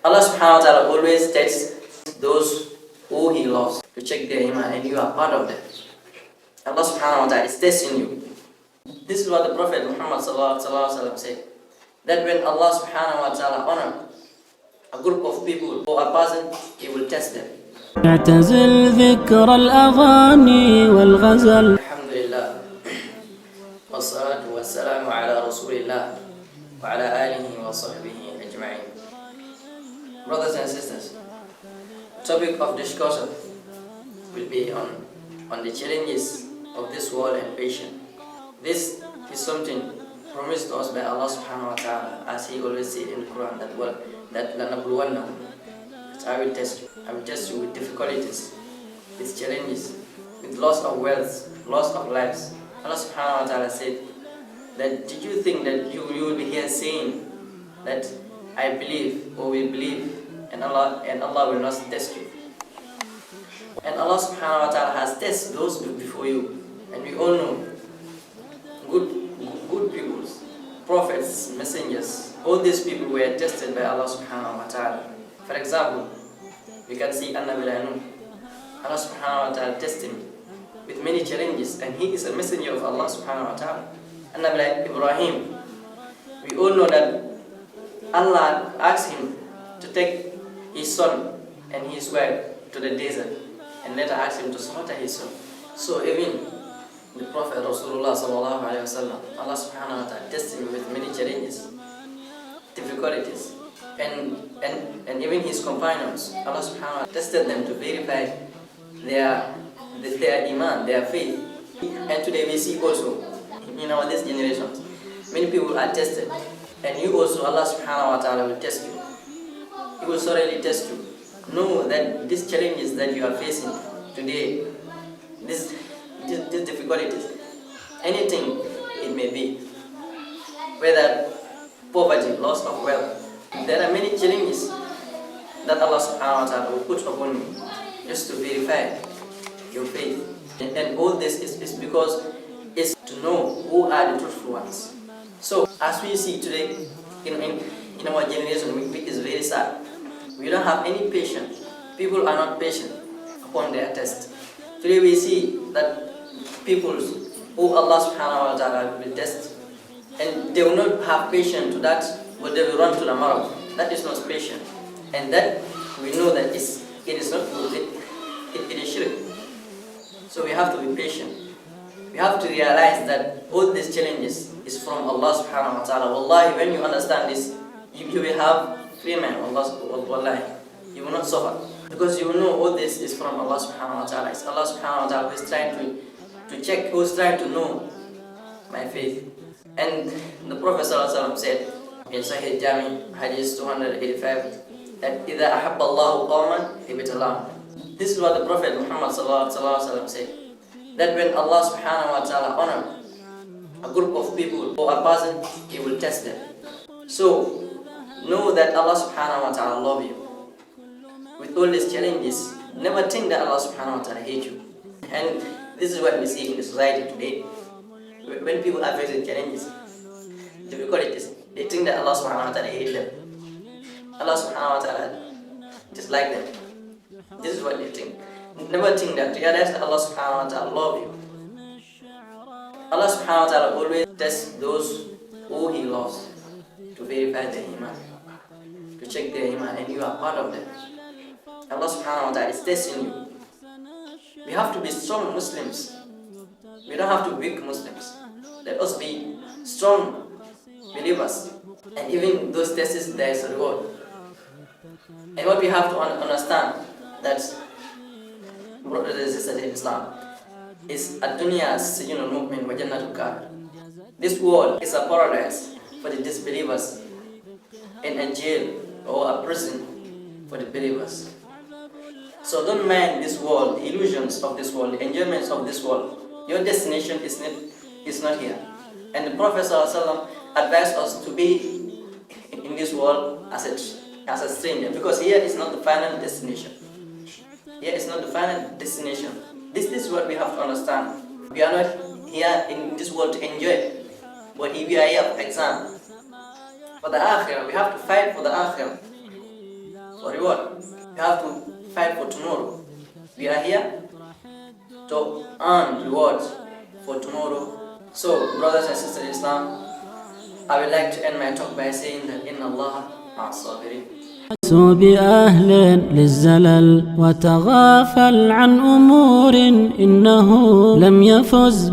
Allah subhanahu wa ta'ala always tests those who He loves to check their iman, and you are part of them. Allah subhanahu wa ta'ala is testing you. This is what the Prophet Muhammad sallallahu alaihi wasallam said, that when Allah subhanahu wa ta'ala honor a group of people or a person, He will test them. اعتزل ذكر الأغاني والغزل. Alhamdulillah, wassalatu wassalamu ala rasulillah wa ala alihi wa sahbihi ajma'in. Brothers and sisters, topic of discussion will be on the challenges of this world and patience. This is something promised to us by Allah subhanahu wa ta'ala, as He always said in the Quran that I will test you. I will test you with difficulties, with challenges, with loss of wealth, loss of lives. Allah subhanahu wa ta'ala said that, did you think that you will be here saying that I believe or we believe and Allah will not test you? And Allah subhanahu wa ta'ala has tested those before you, and we all know good people, prophets, messengers, all these people were tested by Allah subhanahu wa ta'ala. For example, we can see Annabi Nuh. Allah subhanahu wa ta'ala tested him with many challenges, and he is a messenger of Allah subhanahu wa ta'ala. Annabi Ibrahim, we all know that Allah asked him to take his son and his wife to the desert, and later asked him to slaughter his son. So even the Prophet Rasulullah sallallahu alaihi wasallam, Allah subhanahu wa ta'ala tested him with many challenges, difficulties, and even his companions. Allah subhanahu wa ta'ala tested them to verify their iman, their faith. And today we see also in this generation, many people are tested, and you also, Allah subhanahu wa ta'ala will test you. He will thoroughly test you. Know that these challenges that you are facing today, these difficulties, anything it may be, whether poverty, loss of wealth, there are many challenges that Allah subhanahu wa ta'ala will put upon you just to verify your faith. And all this is because it's to know who are the truthful ones. So as we see today in our generation, which is very sad, we don't have any patience. People are not patient upon their test. Today we see that people who Allah subhanahu wa ta'ala will test, and they will not have patience to that, but they will run to the marrow. That is not patient, and that we know that it is not good. It is shirk. So we have to be patient. We have to realize that all these challenges is from Allah subhanahu wa ta'ala. Wallahi, when you understand this, you will have free mind. Wallahi, you will not suffer, because you will know all this is from Allah subhanahu wa ta'ala. It's Allah subhanahu wa ta'ala who is trying to check, who is trying to know my faith. And the Prophet sallallahu alaihi wasallam said in Sahih Jami, Hadith 285, that إِذَا أَحَبَّ اللَّهُ قَوْمًا ابْتَلَاهُمْ. This is what the Prophet Muhammad sallallahu alaihi wasallam said, that when Allah subhanahu wa ta'ala honor a group of people or a person, He will test them. So know that Allah subhanahu wa ta'ala love you. With all these challenges, never think that Allah subhanahu wa ta'ala hate you. And this is what we see in the society today. When people are facing challenges, difficulties, they think that Allah subhanahu wa ta'ala hate them. Allah subhanahu wa ta'ala dislike them. This is what they think. Never think that. Realize that Allah subhanahu wa ta'ala love you. Allah subhanahu wa ta'ala always tests those who He loves to verify their iman, to check their iman, and you are part of them. Allah subhanahu wa ta'ala is testing you. We have to be strong Muslims. We don't have to be weak Muslims. Let us be strong believers. And even those tests, there is a reward. And what we have to understand, that brothers and sisters in Islam, is ad-dunya sijnul mu'min wa jannatul kafir. This world is a paradise for the disbelievers, and a jail or a prison for the believers. So don't mind this world, the illusions of this world, the enjoyments of this world. Your destination is not here. And the Prophet ﷺ advised us to be in this world as a stranger, because here is not the final destination. Here is not the final destination. This is what we have to understand. We are not here in this world to enjoy, but we are here for exam. For the akhirah, we have to fight for the akhirah. for reward. You have to fight for tomorrow. We are here to earn rewards for tomorrow. So, brothers and sisters in Islam, I would like to end my talk by saying that Inna Allah ma'as-sabirin. بأهل للزلل وتغافل عن أمور إنه لم يفز